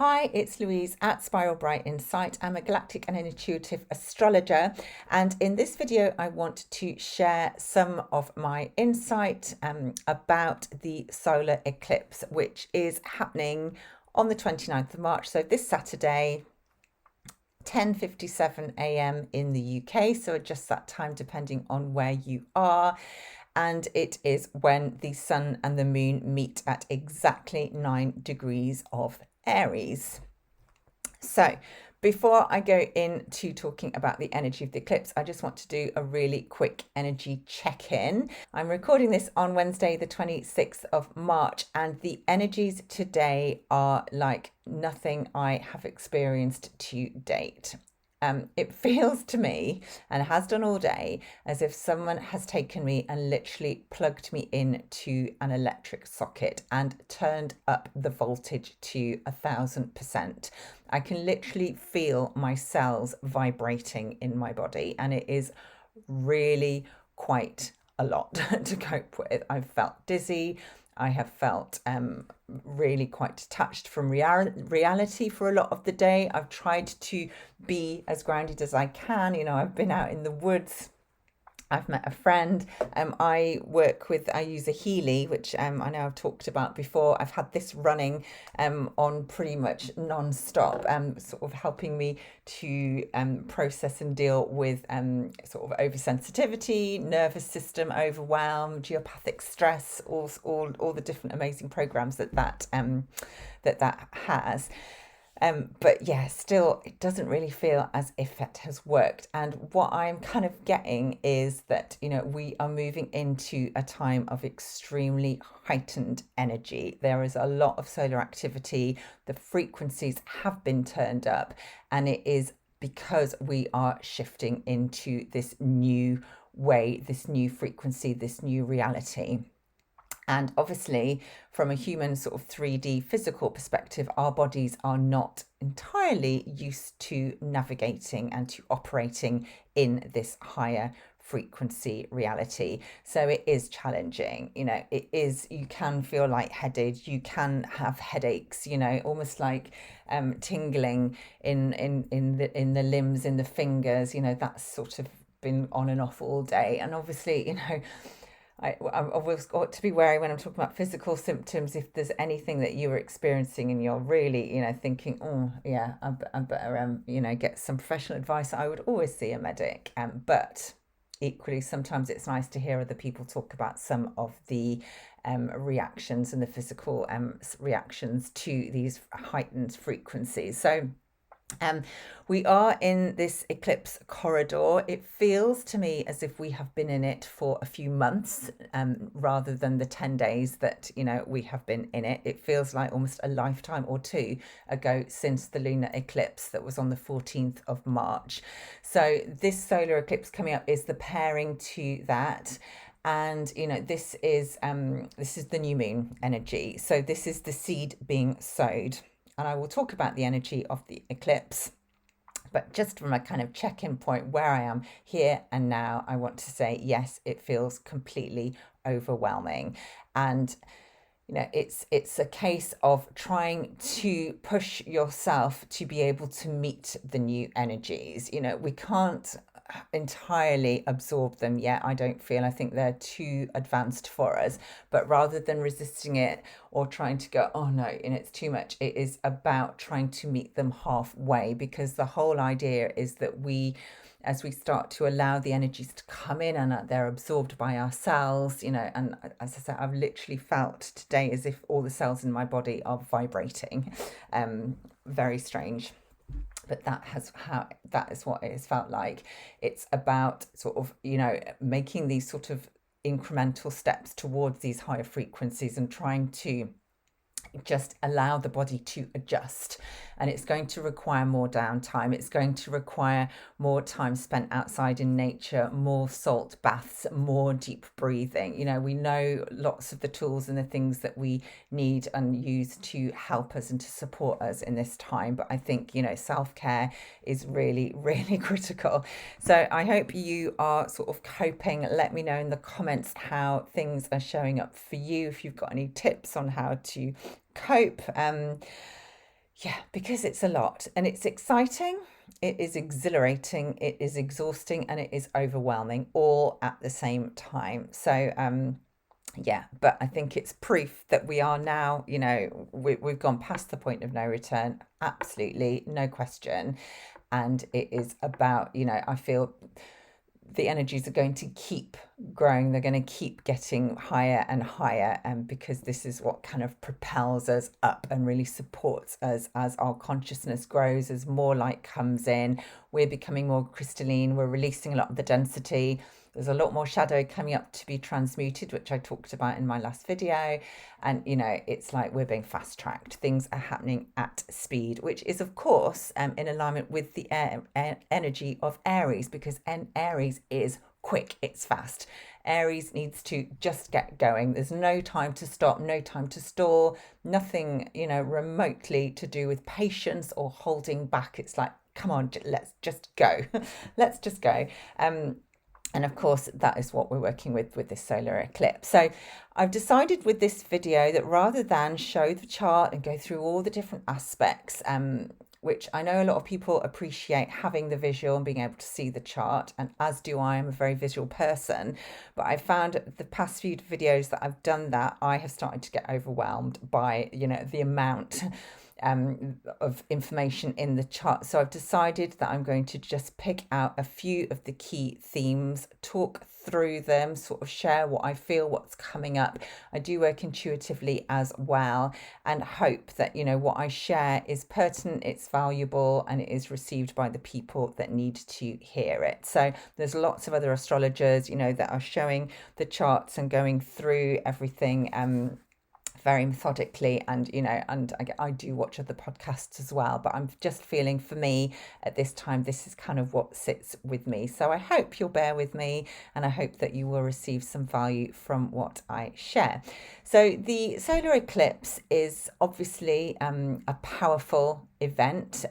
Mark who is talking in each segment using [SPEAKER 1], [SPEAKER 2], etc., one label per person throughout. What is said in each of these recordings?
[SPEAKER 1] Hi, it's Louise at Spiral Bright Insight. I'm a galactic and an intuitive astrologer, and in this video I want to share some of my insight about the solar eclipse, which is happening on the 29th of March, so this Saturday, 10:57 a.m. in the UK, so adjust that time depending on where you are. And it is when the sun and the moon meet at exactly 9 degrees of Aries. So before I go into talking about the energy of the eclipse, I just want to do a really quick energy check-in. I'm recording this on Wednesday, the 26th of March, and the energies today are like nothing I have experienced to date. It feels to me, and has done all day, as if someone has taken me and literally plugged me into an electric socket and turned up the voltage to 1,000%. I can literally feel my cells vibrating in my body, and it is really quite a lot to cope with. I've felt dizzy. I have felt really quite detached from reality for a lot of the day. I've tried to be as grounded as I can. You know, I've been out in the woods. I've met a friend. I use a Healy, which I know I've talked about before. I've had this running on pretty much non-stop, sort of helping me to process and deal with sort of oversensitivity, nervous system overwhelm, geopathic stress, all the different amazing programs that has. But yeah, still, it doesn't really feel as if it has worked. And what I'm kind of getting is that, you know, we are moving into a time of extremely heightened energy. There is a lot of solar activity. The frequencies have been turned up, and it is because we are shifting into this new way, this new frequency, this new reality. And obviously, from a human sort of 3D physical perspective, our bodies are not entirely used to navigating and to operating in this higher frequency reality. So it is challenging. You know, it is, you can feel lightheaded, you can have headaches, you know, almost like tingling in the limbs, in the fingers, you know, that's sort of been on and off all day. And obviously, you know, I've always got to be wary when I'm talking about physical symptoms. If there's anything that you are experiencing and you're really, you know, thinking, oh yeah, I better, you know, get some professional advice, I would always see a medic. But equally, sometimes it's nice to hear other people talk about some of the reactions and the physical reactions to these heightened frequencies. So we are in this eclipse corridor. It feels to me as if we have been in it for a few months, rather than the 10 days that, you know, we have been in it. It feels like almost a lifetime or two ago since the lunar eclipse that was on the 14th of March. So this solar eclipse coming up is the pairing to that. And you know, this is the new moon energy. So this is the seed being sowed. And I will talk about the energy of the eclipse. But just from a kind of check-in point where I am here and now, I want to say, yes, it feels completely overwhelming. And, you know, it's a case of trying to push yourself to be able to meet the new energies. You know, we can't entirely absorb them yet, I don't feel. I think they're too advanced for us. But rather than resisting it or trying to go, oh no, and it's too much, it is about trying to meet them halfway, because the whole idea is that as we start to allow the energies to come in and they're absorbed by our cells, you know, and as I said, I've literally felt today as if all the cells in my body are vibrating. Very strange. But that is what it has felt like. It's about sort of, you know, making these sort of incremental steps towards these higher frequencies and trying to just allow the body to adjust. And it's going to require more downtime. It's going to require more time spent outside in nature, more salt baths, more deep breathing. You know, we know lots of the tools and the things that we need and use to help us and to support us in this time. But I think, you know, self-care is really, really critical. So I hope you are sort of coping. Let me know in the comments how things are showing up for you, if you've got any tips on how to cope. Yeah, because it's a lot and it's exciting, it is exhilarating, it is exhausting, and it is overwhelming all at the same time. Yeah, but I think it's proof that we are now, we've gone past the point of no return, absolutely, no question. And it is about, I feel the energies are going to keep growing. They're going to keep getting higher and higher, and because this is what kind of propels us up and really supports us as our consciousness grows, as more light comes in, we're becoming more crystalline, we're releasing a lot of the density. There's a lot more shadow coming up to be transmuted, which I talked about in my last video. And, it's like we're being fast tracked. Things are happening at speed, which is, of course, in alignment with the energy of Aries, because Aries is quick, it's fast. Aries needs to just get going. There's no time to stop, no time to stall, nothing, remotely to do with patience or holding back. It's like, come on, let's just go. Let's just go. And of course, that is what we're working with this solar eclipse. So I've decided with this video that rather than show the chart and go through all the different aspects, which I know a lot of people appreciate having the visual and being able to see the chart, and as do I. I'm a very visual person, but I found the past few videos that I've done that I have started to get overwhelmed by, the amount of information in the chart. So I've decided that I'm going to just pick out a few of the key themes, talk through them, sort of share what I feel, what's coming up. I do work intuitively as well, and hope that, what I share is pertinent, it's valuable, and it is received by the people that need to hear it. So there's lots of other astrologers, that are showing the charts and going through everything very methodically, and I do watch other podcasts as well, but I'm just feeling, for me at this time, this is kind of what sits with me. So I hope you'll bear with me, and I hope that you will receive some value from what I share. So the solar eclipse is obviously a powerful event.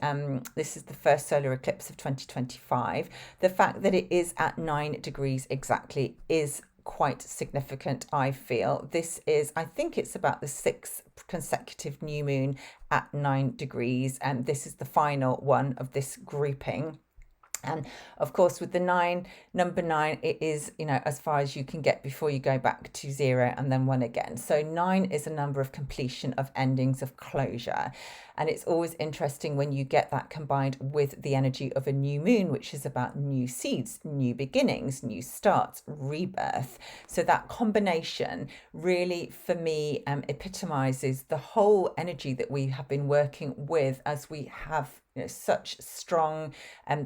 [SPEAKER 1] This is the first solar eclipse of 2025. The fact that it is at 9 degrees exactly is quite significant, I feel. I think it's about the sixth consecutive new moon at 9 degrees, and this is the final one of this grouping. And of course, with the number nine, it is, as far as you can get before you go back to zero and then one again. So 9 is a number of completion, of endings, of closure. And it's always interesting when you get that combined with the energy of a new moon, which is about new seeds, new beginnings, new starts, rebirth. So that combination really, for me, epitomizes the whole energy that we have been working with, as we have such strong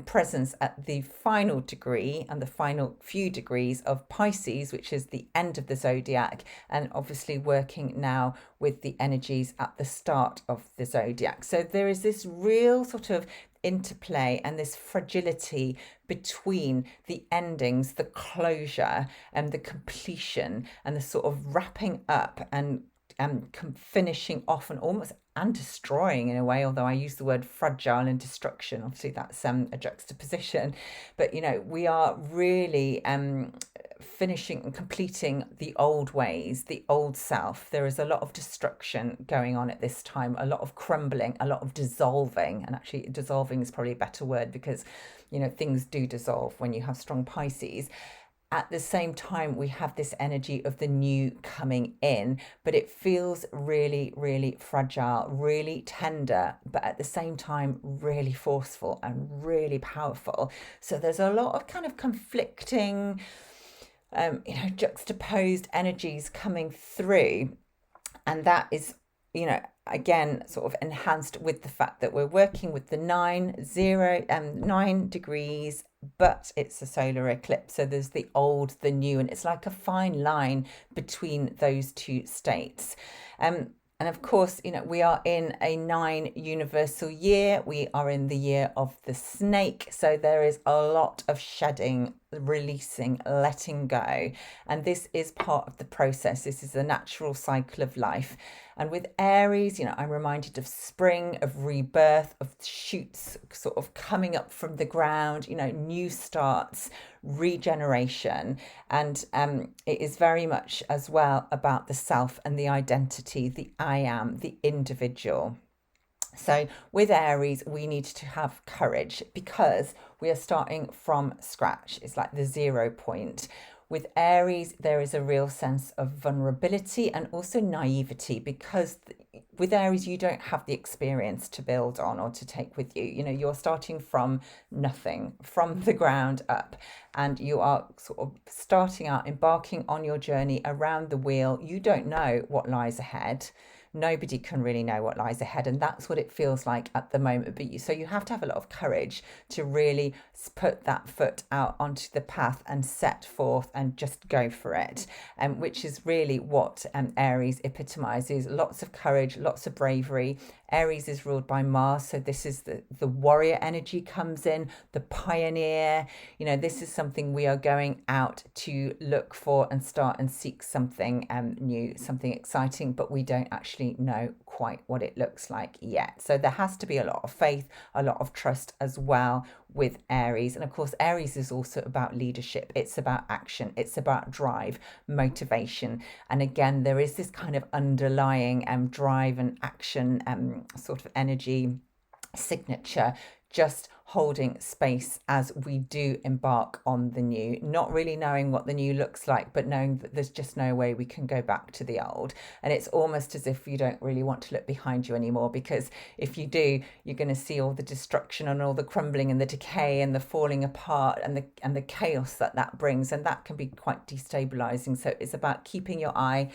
[SPEAKER 1] presence at the final degree and the final few degrees of Pisces, which is the end of the zodiac, and obviously working now with the energies at the start of the zodiac. So there is this real sort of interplay and this fragility between the endings, the closure, and the completion, and the sort of wrapping up and finishing off and destroying, in a way, although I use the word fragile and destruction. Obviously, that's a juxtaposition. But, we are really finishing and completing the old ways, the old self. There is a lot of destruction going on at this time, a lot of crumbling, a lot of dissolving. And actually, dissolving is probably a better word, because, things do dissolve when you have strong Pisces. At the same time, we have this energy of the new coming in, but it feels really, really fragile, really tender, but at the same time, really forceful and really powerful. So there's a lot of kind of conflicting, juxtaposed energies coming through. And that is, again, sort of enhanced with the fact that we're working with the 9 degrees, but it's a solar eclipse. So there's the old, the new, and it's like a fine line between those two states. And of course, we are in a 9 universal year. We are in the year of the snake. So there is a lot of shedding, releasing, letting go. And this is part of the process. This is the natural cycle of life. And with Aries, I'm reminded of spring, of rebirth, of shoots sort of coming up from the ground, new starts, regeneration. And it is very much as well about the self and the identity, the I am, the individual. So with Aries, we need to have courage because we are starting from scratch. It's like the 0 point. With Aries, there is a real sense of vulnerability and also naivety because with Aries, you don't have the experience to build on or to take with you. You know, you're starting from nothing, from the ground up, and you are sort of starting out, embarking on your journey around the wheel. You don't know what lies ahead. Nobody can really know what lies ahead, and that's what it feels like at the moment. So you have to have a lot of courage to really put that foot out onto the path and set forth and just go for it, which is really what Aries epitomizes. Lots of courage, lots of bravery. Aries is ruled by Mars, so this is the warrior energy comes in, the pioneer. You know, this is something we are going out to look for and start and seek something new, something exciting, but we don't actually know quite what it looks like yet. So there has to be a lot of faith, a lot of trust as well with Aries. And of course, Aries is also about leadership. It's about action. It's about drive, motivation. And again, there is this kind of underlying drive and action sort of energy signature, just holding space as we do embark on the new, not really knowing what the new looks like, but knowing that there's just no way we can go back to the old. And it's almost as if you don't really want to look behind you anymore, because if you do, you're going to see all the destruction and all the crumbling and the decay and the falling apart and the chaos that brings, and that can be quite destabilizing. So it's about keeping your eye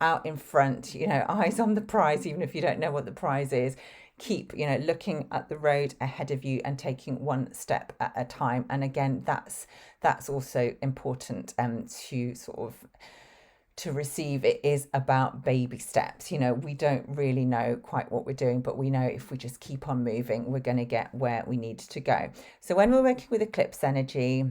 [SPEAKER 1] out in front, you know, eyes on the prize, even if you don't know what the prize is. Keep, you know, looking at the road ahead of you and taking one step at a time. And again, that's also important to sort of to receive. It is about baby steps. You know, we don't really know quite what we're doing, but we know if we just keep on moving, we're going to get where we need to go. So when we're working with eclipse energy,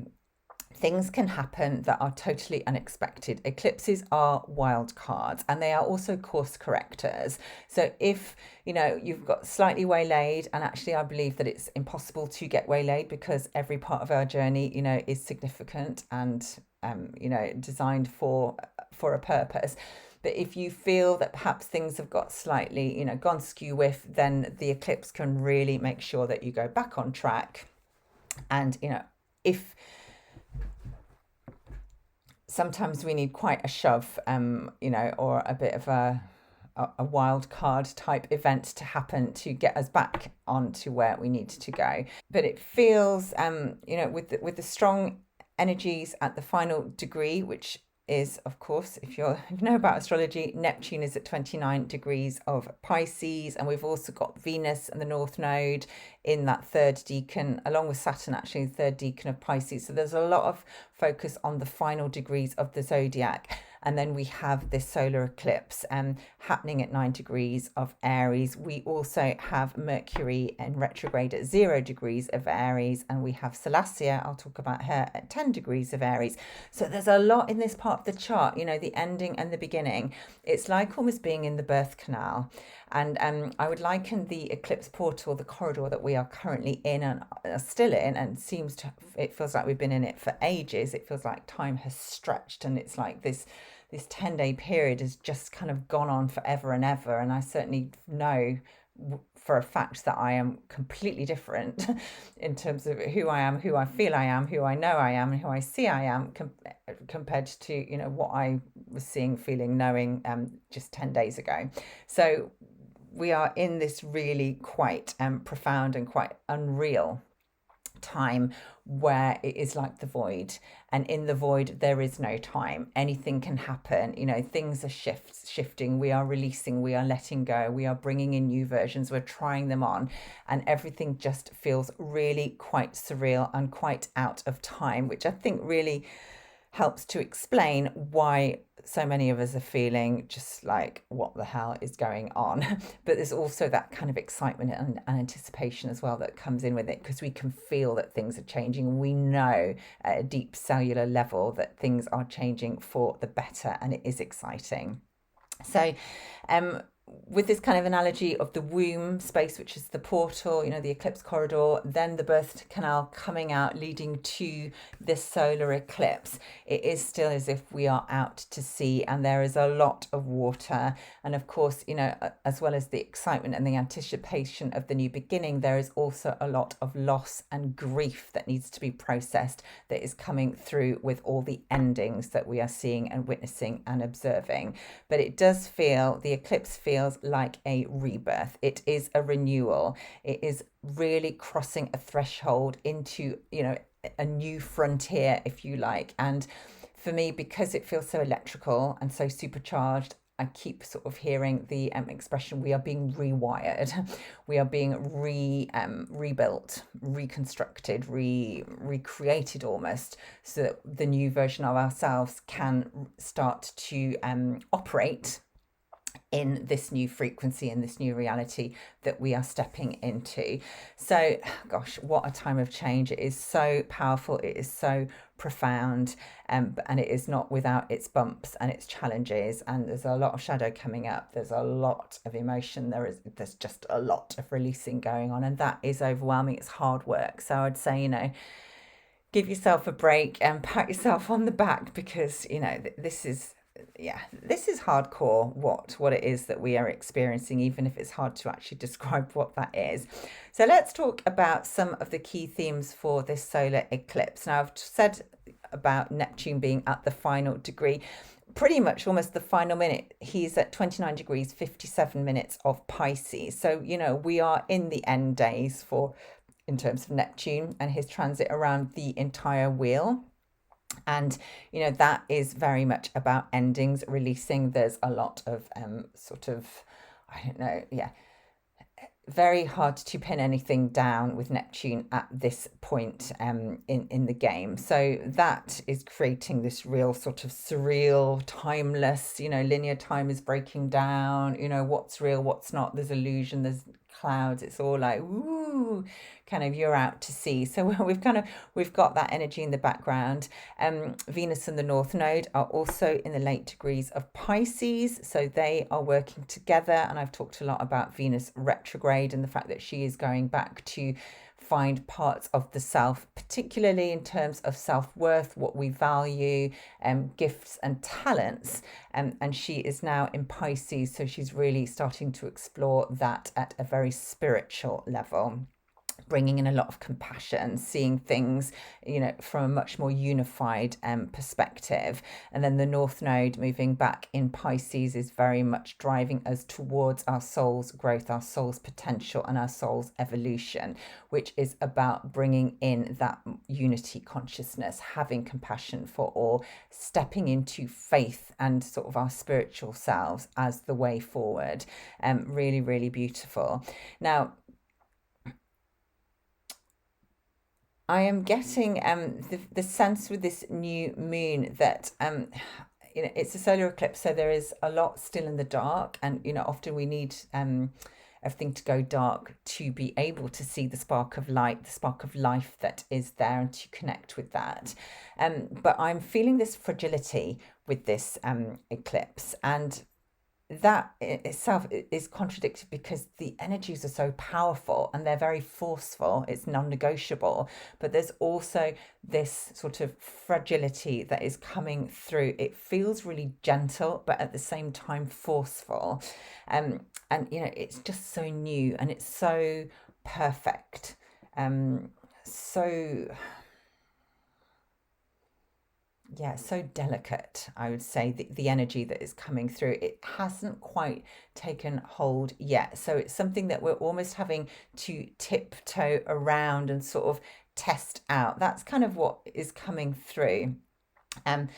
[SPEAKER 1] things can happen that are totally unexpected. Eclipses are wild cards, and they are also course correctors. So if, you know, you've got slightly waylaid, and actually I believe that it's impossible to get waylaid because every part of our journey, you know, is significant and you know, designed for a purpose. But if you feel that perhaps things have got slightly, you know, gone skew with, then the eclipse can really make sure that you go back on track. And, you know, if sometimes we need quite a shove, you know, or a bit of a wild card type event to happen to get us back onto where we need to go. But it feels, you know, with the strong energies at the final degree, which is, of course, if you know about astrology, Neptune is at 29 degrees of Pisces, and we've also got Venus and the North Node in that third decan, along with Saturn, actually, the third decan of Pisces. So there's a lot of focus on the final degrees of the zodiac. And then we have this solar eclipse happening at 9 degrees of Aries. We also have Mercury in retrograde at 0 degrees of Aries. And we have Salacia, I'll talk about her, at 10 degrees of Aries. So there's a lot in this part of the chart, you know, the ending and the beginning. It's like almost being in the birth canal. And I would liken the eclipse portal, the corridor that we are currently in and are still in, and it feels like we've been in it for ages. It feels like time has stretched, and it's like this 10-day period has just kind of gone on forever and ever. And I certainly know for a fact that I am completely different in terms of who I am, who I feel I am, who I know I am, and who I see I am compared to, you know, what I was seeing, feeling, knowing just 10 days ago. So we are in this really quite profound and quite unreal time where it is like the void, and in the void there is no time. Anything can happen, you know, things are shifting, we are releasing, we are letting go, we are bringing in new versions, we're trying them on, and everything just feels really quite surreal and quite out of time, which I think really helps to explain why so many of us are feeling just like, what the hell is going on? But there's also that kind of excitement and anticipation as well that comes in with it, because we can feel that things are changing. We know at a deep cellular level that things are changing for the better, and it is exciting. So with this kind of analogy of the womb space, which is the portal, the eclipse corridor, then the birth canal coming out, leading to this solar eclipse, it is still as if we are out to sea, and there is a lot of water. And of course, as well as the excitement and the anticipation of the new beginning, there is also a lot of loss and grief that needs to be processed, that is coming through with all the endings that we are seeing and witnessing and observing. But it does feel, the eclipse feels like a rebirth. It is a renewal. It is really crossing a threshold into, a new frontier, if you like. And for me, because it feels so electrical and so supercharged, I keep sort of hearing the expression, we are being rewired. We are being rebuilt, reconstructed, recreated almost, so that the new version of ourselves can start to operate in this new frequency, in this new reality that we are stepping into. So, gosh, what a time of change. It is so powerful. It is so profound, and it is not without its bumps and its challenges. And there's a lot of shadow coming up. There's a lot of emotion. There's just a lot of releasing going on, and that is overwhelming. It's hard work. So I'd say, give yourself a break and pat yourself on the back, because this is hardcore, what it is that we are experiencing, even if it's hard to actually describe what that is. So let's talk about some of the key themes for this solar eclipse. Now, I've said about Neptune being at the final degree, pretty much almost the final minute. He's at 29 degrees 57 minutes of Pisces. So we are in the end days in terms of Neptune and his transit around the entire wheel. And that is very much about endings, releasing. There's a lot of very hard to pin anything down with Neptune at this point in the game. So that is creating this real sort of surreal, timeless, linear time is breaking down, what's real, what's not. There's illusion, there's clouds. It's all like, ooh, kind of you're out to sea. So we've got that energy in the background. Venus and the North Node are also in the late degrees of Pisces, so they are working together. And I've talked a lot about Venus retrograde and the fact that she is going back to find parts of the self, particularly in terms of self-worth, what we value, gifts and talents. And she is now in Pisces, so she's really starting to explore that at a very spiritual level, bringing in a lot of compassion, seeing things, from a much more unified perspective. And then the North Node moving back in Pisces is very much driving us towards our soul's growth, our soul's potential, and our soul's evolution, which is about bringing in that unity consciousness, having compassion for all, stepping into faith and sort of our spiritual selves as the way forward. Really, really beautiful. Now, I am getting the sense with this new moon that it's a solar eclipse, so there is a lot still in the dark, and often we need everything to go dark to be able to see the spark of light, the spark of life that is there, and to connect with that. But I'm feeling this fragility with this eclipse, and that itself is contradicted because the energies are so powerful and they're very forceful. It's non-negotiable, but there's also this sort of fragility that is coming through. It feels really gentle, but at the same time forceful. And it's just so new and it's so perfect. So delicate, I would say, the energy that is coming through. It hasn't quite taken hold yet. So it's something that we're almost having to tiptoe around and sort of test out. That's kind of what is coming through. And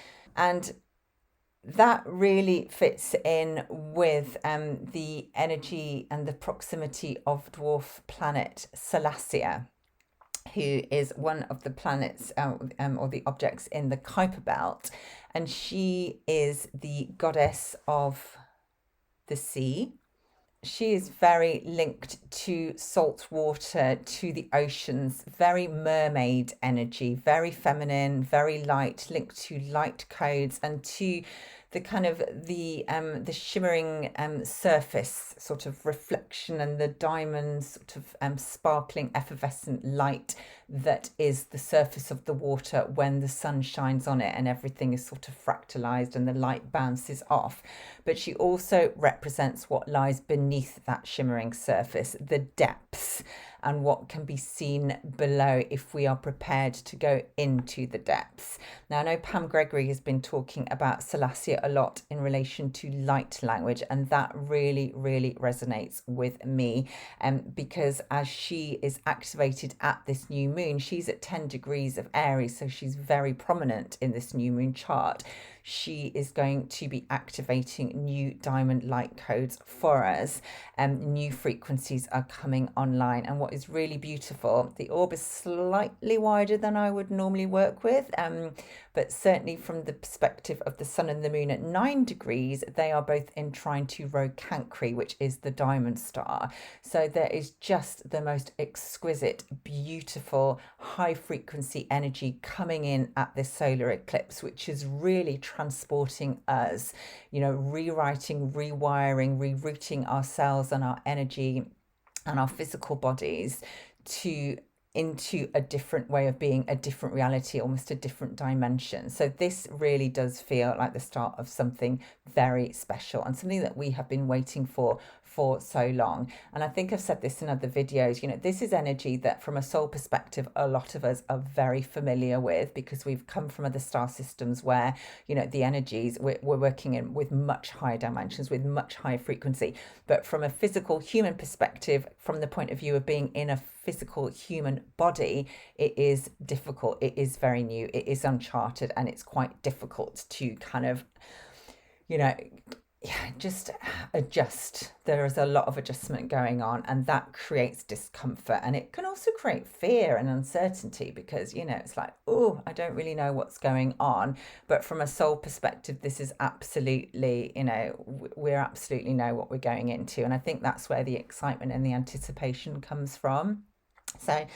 [SPEAKER 1] that really fits in with the energy and the proximity of dwarf planet Salacia, who is one of the planets or the objects in the Kuiper Belt. And she is the goddess of the sea. She is very linked to salt water, to the oceans, very mermaid energy, very feminine, very light, linked to light codes and to the kind of the shimmering surface sort of reflection and the diamond sort of sparkling effervescent light that is the surface of the water when the sun shines on it and everything is sort of fractalized and the light bounces off. But she also represents what lies beneath that shimmering surface, the depths, and what can be seen below if we are prepared to go into the depths. Now, I know Pam Gregory has been talking about Salacia a lot in relation to light language, and that really, really resonates with me, because as she is activated at this new moon, she's at 10 degrees of Aries, so she's very prominent in this new moon chart. She is going to be activating new diamond light codes for us. New frequencies are coming online. And what is really beautiful, the orb is slightly wider than I would normally work with, but certainly from the perspective of the sun and the moon at 9 degrees, they are both in trine to Rho Cancri, which is the diamond star. So there is just the most exquisite, beautiful, high frequency energy coming in at this solar eclipse, which is really transporting us, rewriting, rewiring, rerouting ourselves and our energy and our physical bodies into a different way of being, a different reality, almost a different dimension. So this really does feel like the start of something very special and something that we have been waiting for so long. And I think I've said this in other videos, this is energy that from a soul perspective, a lot of us are very familiar with, because we've come from other star systems where, the energies we're working in with much higher dimensions, with much higher frequency. But from a physical human perspective, from the point of view of being in a physical human body, it is difficult. It is very new. It is uncharted, and it's quite difficult to kind of, just adjust. There is a lot of adjustment going on, and that creates discomfort, and it can also create fear and uncertainty, because it's like, oh, I don't really know what's going on. But from a soul perspective, this is absolutely, we absolutely know what we're going into, and I think that's where the excitement and the anticipation comes from. So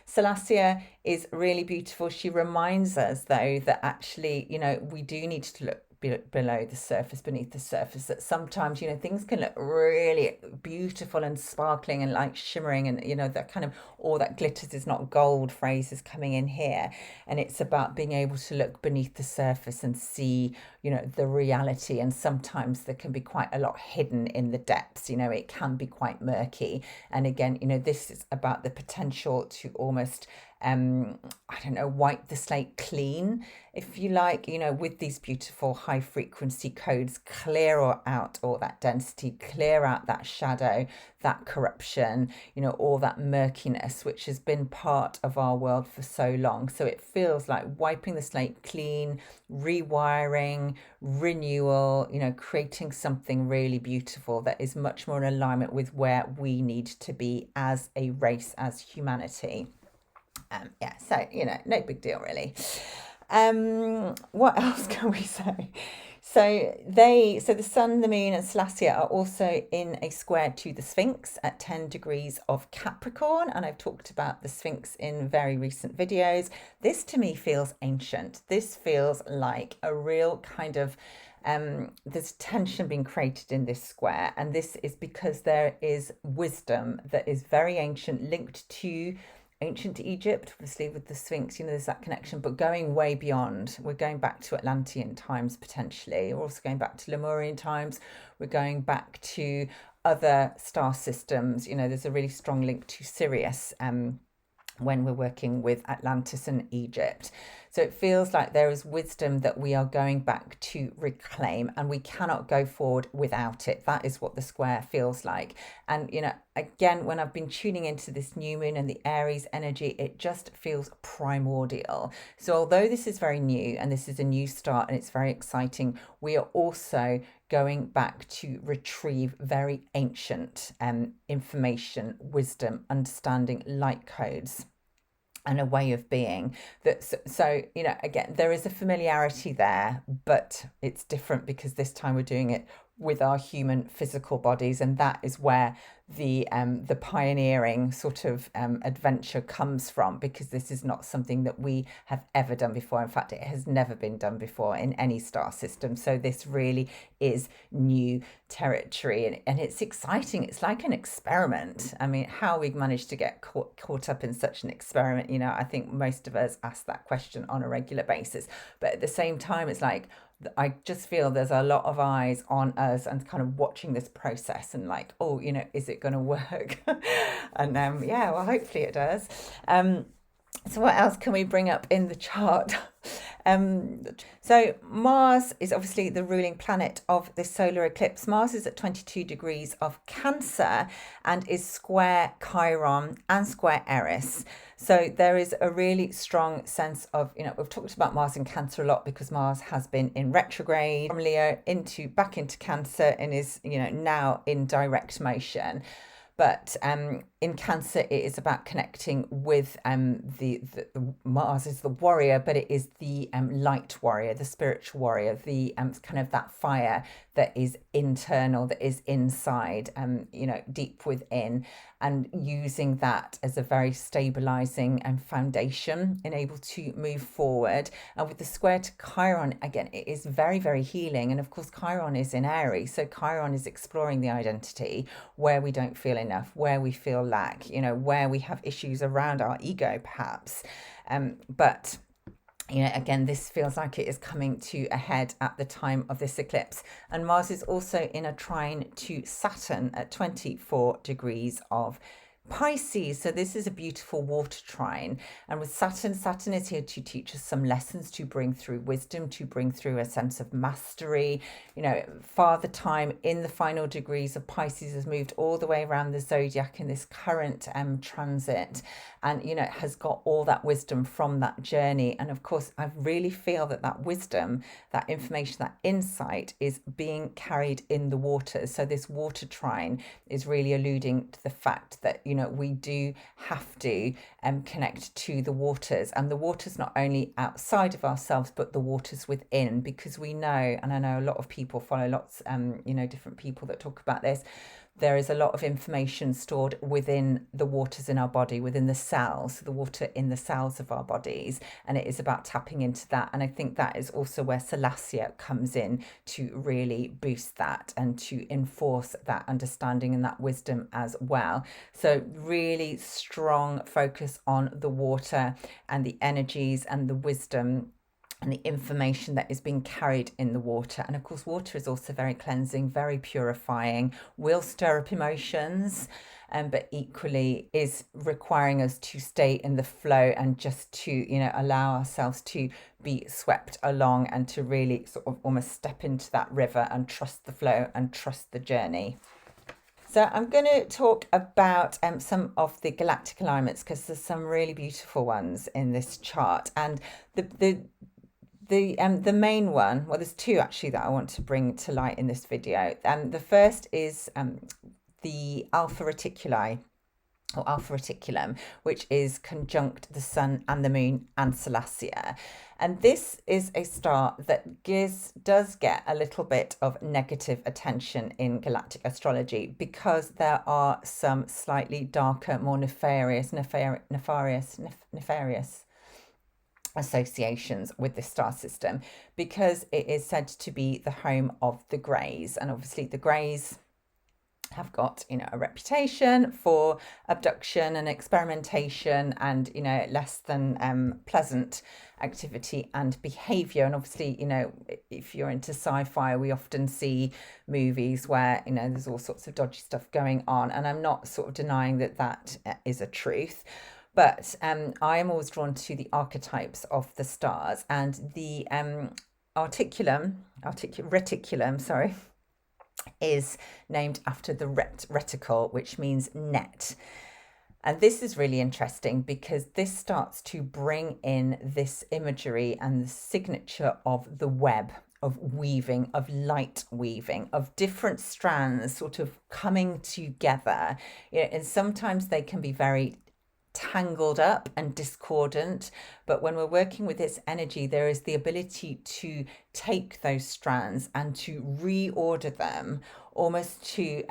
[SPEAKER 1] Salacia is really beautiful. She reminds us, though, that actually, we do need to look below the surface, beneath the surface, that sometimes things can look really beautiful and sparkling and like shimmering, and that kind of, all that glitters is not gold phrase is coming in here. And it's about being able to look beneath the surface and see the reality. And sometimes there can be quite a lot hidden in the depths. It can be quite murky. And again, this is about the potential to almost wipe the slate clean, if you like, with these beautiful high frequency codes, clear out all that density, clear out that shadow, that corruption, all that murkiness, which has been part of our world for so long. So it feels like wiping the slate clean, rewiring, renewal, creating something really beautiful that is much more in alignment with where we need to be as a race, as humanity. So no big deal really. What else can we say? So the sun, the moon, and Salacia are also in a square to the Sphinx at 10 degrees of Capricorn, and I've talked about the Sphinx in very recent videos. This to me feels ancient. This feels like a real kind of there's tension being created in this square, and this is because there is wisdom that is very ancient, linked to ancient Egypt, obviously with the Sphinx, there's that connection, but going way beyond. We're going back to Atlantean times potentially. We're also going back to Lemurian times. We're going back to other star systems. There's a really strong link to Sirius when we're working with Atlantis and Egypt. So it feels like there is wisdom that we are going back to reclaim, and we cannot go forward without it. That is what the square feels like. And, again, when I've been tuning into this new moon and the Aries energy, it just feels primordial. So although this is very new and this is a new start and it's very exciting, we are also going back to retrieve very ancient information, wisdom, understanding, light codes, and a way of being that. So again, there is a familiarity there, but it's different because this time we're doing it with our human physical bodies, and that is where the pioneering sort of adventure comes from, because this is not something that we have ever done before. In fact, it has never been done before in any star system. So this really is new territory, and it's exciting. It's like an experiment. I mean, how we managed to get caught up in such an experiment, I think most of us ask that question on a regular basis. But at the same time, it's like, I just feel there's a lot of eyes on us and kind of watching this process, and like, oh, is it going to work? And yeah, well, hopefully it does. So what else can we bring up in the chart? So Mars is obviously the ruling planet of this solar eclipse. Mars is at 22 degrees of Cancer and is square Chiron and square Aries. So there is a really strong sense of, we've talked about Mars in Cancer a lot because Mars has been in retrograde from Leo back into Cancer, and is, now in direct motion. But in Cancer, it is about connecting with the Mars is the warrior, but it is the light warrior, the spiritual warrior, the kind of that fire that is internal, that is inside, deep within, and using that as a very stabilizing foundation and able to move forward. And with the square to Chiron, again, it is very, very healing. And of course, Chiron is in Aries. So Chiron is exploring the identity, where we don't feel enough, where we feel lack, where we have issues around our ego, perhaps. But again, this feels like it is coming to a head at the time of this eclipse. And Mars is also in a trine to Saturn at 24 degrees of Pisces. So this is a beautiful water trine. And with Saturn is here to teach us some lessons, to bring through wisdom, to bring through a sense of mastery. Father Time in the final degrees of Pisces has moved all the way around the zodiac in this current transit, and has got all that wisdom from that journey. And of course, I really feel that wisdom, that information, that insight is being carried in the waters. So this water trine is really alluding to the fact that we do have to connect to the waters, and the waters not only outside of ourselves, but the waters within, because we know, and I know a lot of people follow lots, different people that talk about this. There is a lot of information stored within the waters in our body, within the cells, the water in the cells of our bodies. And it is about tapping into that. And I think that is also where Salacia comes in to really boost that and to enforce that understanding and that wisdom as well. So really strong focus on the water and the energies and the wisdom and the information that is being carried in the water. And of course, water is also very cleansing, very purifying, will stir up emotions, but equally is requiring us to stay in the flow and just to, allow ourselves to be swept along and to really sort of almost step into that river and trust the flow and trust the journey. So I'm going to talk about some of the galactic alignments, because there's some really beautiful ones in this chart. And the main one, well, there's two actually that I want to bring to light in this video. The first is the Alpha Reticuli, or Alpha Reticulum, which is conjunct the Sun and the Moon and Salacia. And this is a star that does get a little bit of negative attention in galactic astrology, because there are some slightly darker, more nefarious associations with the star system, because it is said to be the home of the Greys. And obviously the Greys have got a reputation for abduction and experimentation and less than pleasant activity and behavior. And obviously if you're into sci-fi, we often see movies where there's all sorts of dodgy stuff going on, and I'm not sort of denying that is a truth. But I am always drawn to the archetypes of the stars, and the reticulum, is named after the reticle, which means net. And this is really interesting because this starts to bring in this imagery and the signature of the web, of weaving, of light weaving, of different strands sort of coming together. And sometimes they can be very tangled up and discordant, but when we're working with this energy, there is the ability to take those strands and to reorder them, almost to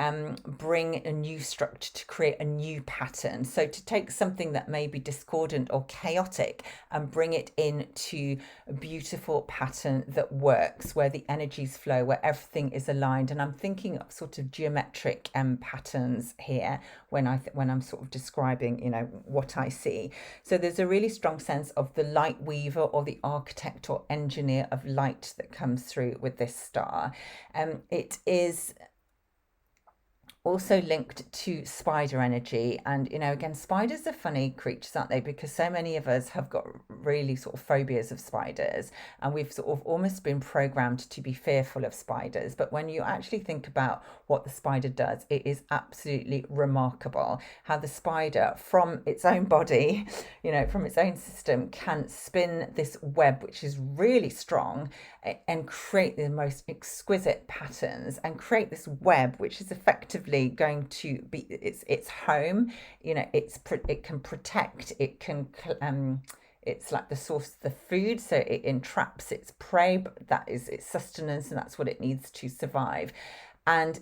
[SPEAKER 1] bring a new structure, to create a new pattern. So to take something that may be discordant or chaotic and bring it into a beautiful pattern that works, where the energies flow, where everything is aligned. And I'm thinking of sort of geometric patterns here when I'm sort of describing, what I see. So there's a really strong sense of the light weaver or the architect or engineer of light that comes through with this star. It is also linked to spider energy. And again, spiders are funny creatures, aren't they? Because so many of us have got really sort of phobias of spiders, and we've sort of almost been programmed to be fearful of spiders. But when you actually think about what the spider does, it is absolutely remarkable how the spider, from its own body, from its own system, can spin this web, which is really strong, and create the most exquisite patterns, and create this web which is effectively going to be its home. It can protect, it can it's like the source of the food, so it entraps its prey, but that is its sustenance, and that's what it needs to survive. And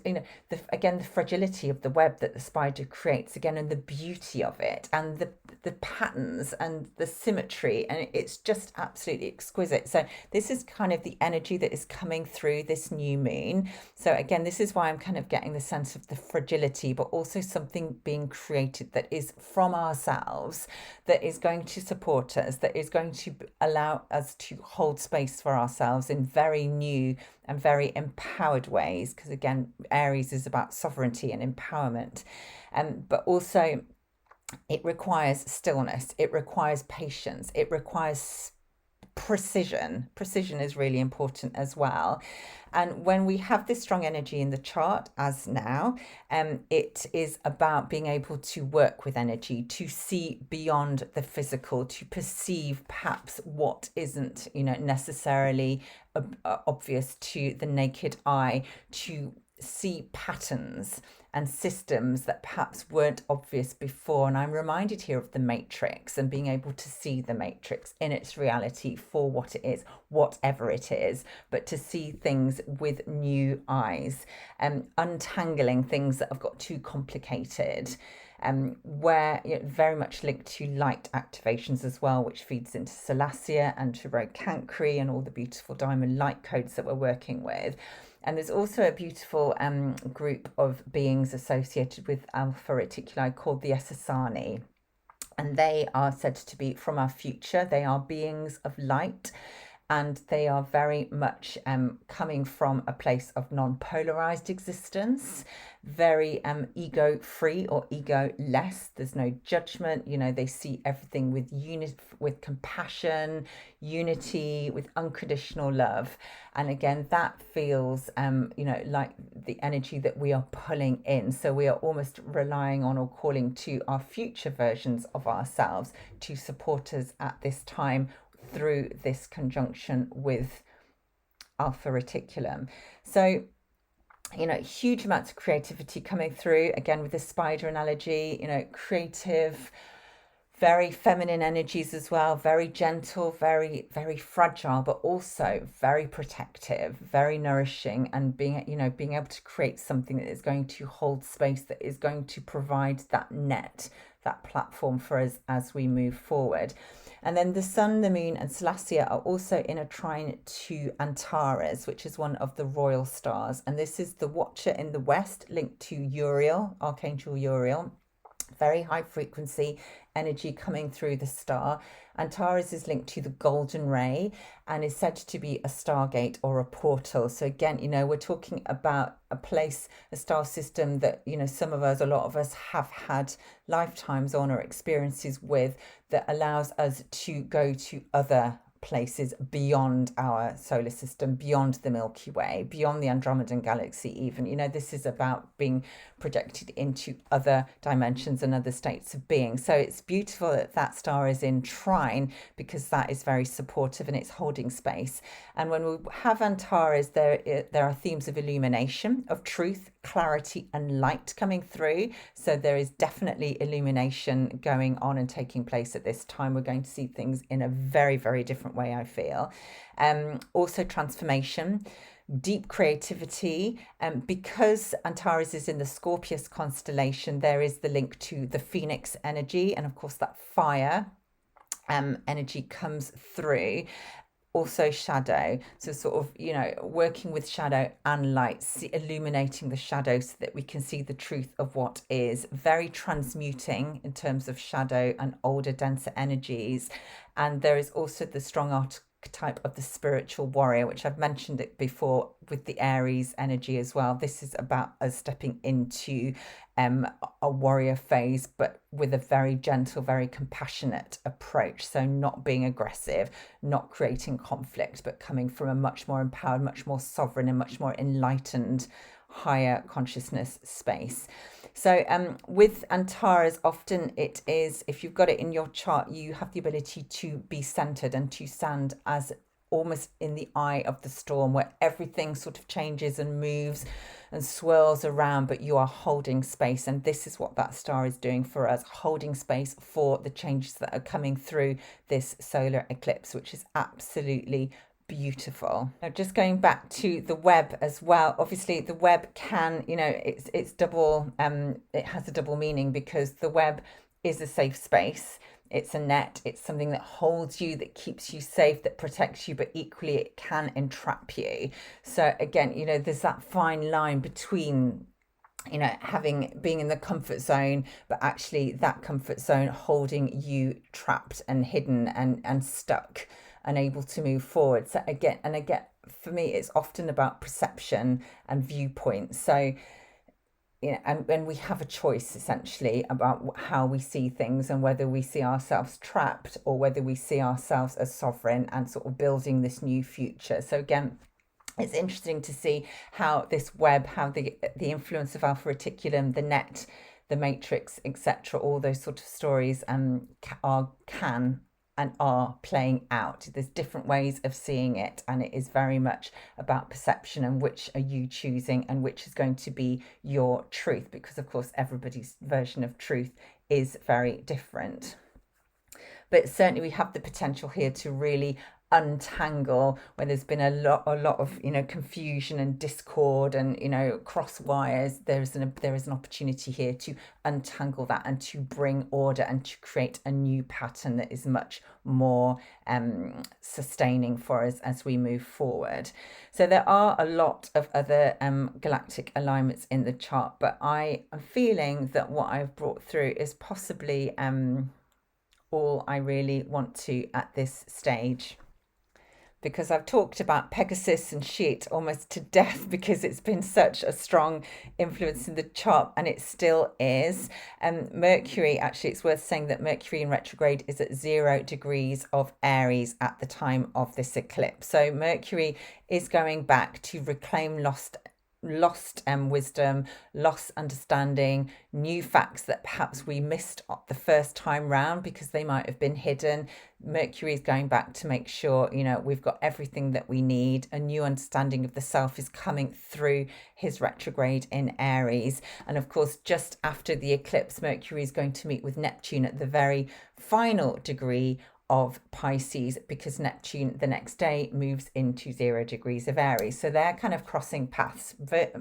[SPEAKER 1] the fragility of the web that the spider creates, again, and the beauty of it, and the patterns and the symmetry, and it's just absolutely exquisite. So this is kind of the energy that is coming through this new moon. So again, this is why I'm kind of getting the sense of the fragility, but also something being created that is from ourselves, that is going to support us, that is going to allow us to hold space for ourselves in very new and very empowered ways. Because again, Aries is about sovereignty and empowerment, but also it requires stillness, it requires patience, it requires precision. Precision is really important as well. And when we have this strong energy in the chart, as now, it is about being able to work with energy, to see beyond the physical, to perceive perhaps what isn't, necessarily obvious to the naked eye, to see patterns and systems that perhaps weren't obvious before. And I'm reminded here of the Matrix, and being able to see the Matrix in its reality for what it is, whatever it is, but to see things with new eyes, untangling things that have got too complicated. Where very much linked to light activations as well, which feeds into Salacia and to Road Cancri and all the beautiful diamond light codes that we're working with. And there's also a beautiful group of beings associated with Alpha Reticuli called the Essassani. And they are said to be from our future. They are beings of light, and they are very much coming from a place of non-polarized existence, very ego-free or ego-less. There's no judgment. They see everything with with compassion, unity, with unconditional love. And again, that feels, like the energy that we are pulling in. So we are almost relying on or calling to our future versions of ourselves to support us at this time through this conjunction with Alpha Reticulum. So, huge amounts of creativity coming through, again, with the spider analogy, creative, very feminine energies as well, very gentle, very, very fragile, but also very protective, very nourishing, and being able to create something that is going to hold space, that is going to provide that net, that platform for us as we move forward. And then the sun, the moon, and Salacia are also in a trine to Antares, which is one of the royal stars. And this is the watcher in the west, linked to Uriel, Archangel Uriel. Very high frequency energy coming through the star. Antares is linked to the golden ray and is said to be a stargate or a portal. So again, we're talking about a place, a star system that, a lot of us have had lifetimes on or experiences with, that allows us to go to other places beyond our solar system, beyond the Milky Way, beyond the Andromedan galaxy even. This is about being projected into other dimensions and other states of being. So it's beautiful that that star is in trine, because that is very supportive and it's holding space. And when we have Antares, there are themes of illumination, of truth, clarity and light coming through. So there is definitely illumination going on and taking place at this time. We're going to see things in a very, very different way, I feel. Also transformation, deep creativity. Because Antares is in the Scorpius constellation, there is the link to the Phoenix energy, and of course that fire energy comes through. Also shadow, so sort of, you know, working with shadow and light, illuminating the shadow so that we can see the truth of what is. Very transmuting in terms of shadow and older, denser energies. And there is also the strong archetype of the spiritual warrior, which I've mentioned it before with the Aries energy as well. This is about us stepping into a warrior phase, but with a very gentle, very compassionate approach. So not being aggressive, not creating conflict, but coming from a much more empowered, much more sovereign, and much more enlightened, higher consciousness space. So with Antares, often it is, if you've got it in your chart, you have the ability to be centered and to stand as almost in the eye of the storm, where everything sort of changes and moves and swirls around, but you are holding space. And this is what that star is doing for us, holding space for the changes that are coming through this solar eclipse, which is absolutely beautiful. Now, just going back to the web as well, obviously the web can, you know, it's double, it has a double meaning, because the web is a safe space. It's a net, it's something that holds you, that keeps you safe, that protects you, but equally it can entrap you. So again, you know, there's that fine line between, you know, being in the comfort zone, but actually that comfort zone holding you trapped and hidden and stuck, unable to move forward. So again, for me, it's often about perception and viewpoint. So, you know, and when we have a choice essentially about how we see things, and whether we see ourselves trapped or whether we see ourselves as sovereign and sort of building this new future. So again, it's interesting to see how this web, how the influence of Alpha Reticulum, the net, the matrix, etc., all those sort of stories can and are playing out. There's different ways of seeing it, and it is very much about perception and which are you choosing and which is going to be your truth, because of course everybody's version of truth is very different. But certainly we have the potential here to really untangle where there's been a lot of, you know, confusion and discord and, you know, cross wires. There is an opportunity here to untangle that and to bring order and to create a new pattern that is much more sustaining for us as we move forward. So there are a lot of other galactic alignments in the chart, but I am feeling that what I've brought through is possibly all I really want to at this stage, because I've talked about Pegasus and shit almost to death, because it's been such a strong influence in the chart, and it still is. Mercury, actually, it's worth saying that Mercury in retrograde is at 0 degrees of Aries at the time of this eclipse. So Mercury is going back to reclaim lost wisdom, lost understanding, new facts that perhaps we missed the first time round because they might have been hidden. Mercury is going back to make sure, you know, we've got everything that we need. A new understanding of the self is coming through his retrograde in Aries. And of course, just after the eclipse, Mercury is going to meet with Neptune at the very final degree of Pisces, because Neptune the next day moves into 0 degrees of Aries. So they're kind of crossing paths.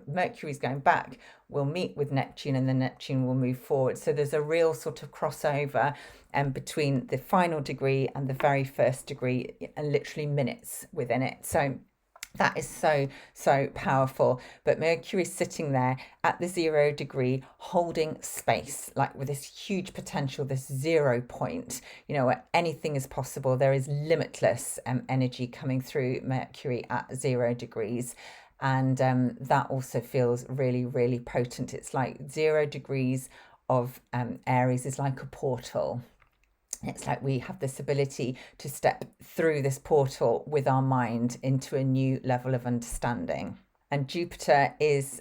[SPEAKER 1] Mercury's going back, we'll meet with Neptune, and then Neptune will move forward. So there's a real sort of crossover between the final degree and the very first degree, and literally minutes within it. So that is so powerful. But Mercury is sitting there at the 0 degree, holding space, like with this huge potential, this 0 point, you know, where anything is possible. There is limitless energy coming through Mercury at 0 degrees. And that also feels really, really potent. It's like 0 degrees of Aries is like a portal. It's like we have this ability to step through this portal with our mind into a new level of understanding. And Jupiter is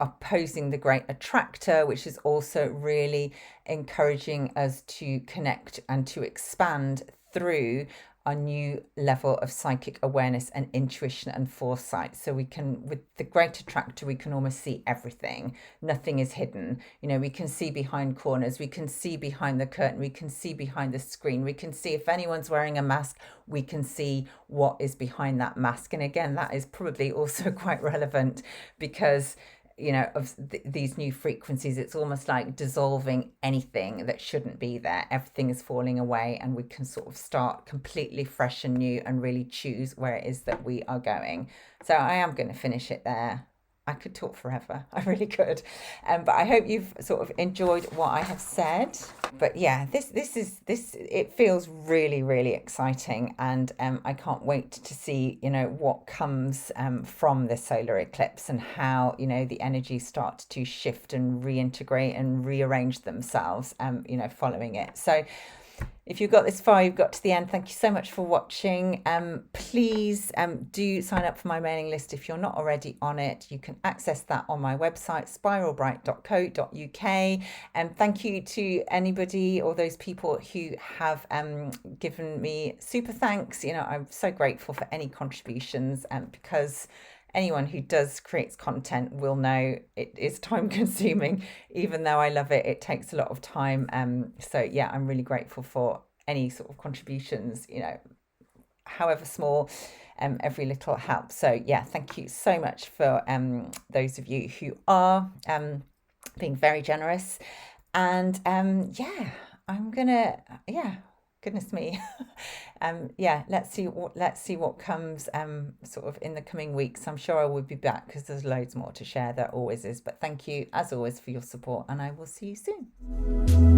[SPEAKER 1] opposing the great attractor, which is also really encouraging us to connect and to expand through our new level of psychic awareness and intuition and foresight. So we can, with the great attractor, we can almost see everything. Nothing is hidden. You know, we can see behind corners, we can see behind the curtain, we can see behind the screen, we can see if anyone's wearing a mask, we can see what is behind that mask. And again, that is probably also quite relevant because, you know, of these new frequencies, it's almost like dissolving anything that shouldn't be there. Everything is falling away, and we can sort of start completely fresh and new and really choose where it is that we are going. So I am going to finish it there. I could talk forever. I really could. But I hope you've sort of enjoyed what I have said. But yeah, this it feels really, really exciting, and I can't wait to see, you know, what comes from this solar eclipse and how, you know, the energies start to shift and reintegrate and rearrange themselves, you know, following it. So if you've got this far, you've got to the end, thank you so much for watching. Please do sign up for my mailing list if you're not already on it. You can access that on my website, spiralbright.co.uk. And thank you to anybody or those people who have given me super thanks. You know, I'm so grateful for any contributions, because anyone who does creates content will know it is time consuming. Even though I love it, it takes a lot of time. So yeah, I'm really grateful for any sort of contributions, you know, however small. Every little helps. So yeah, thank you so much for those of you who are being very generous. And yeah, I'm gonna, yeah, goodness me. Yeah, let's see what comes sort of in the coming weeks. I'm sure I will be back because there's loads more to share. There always is. But thank you as always for your support, and I will see you soon.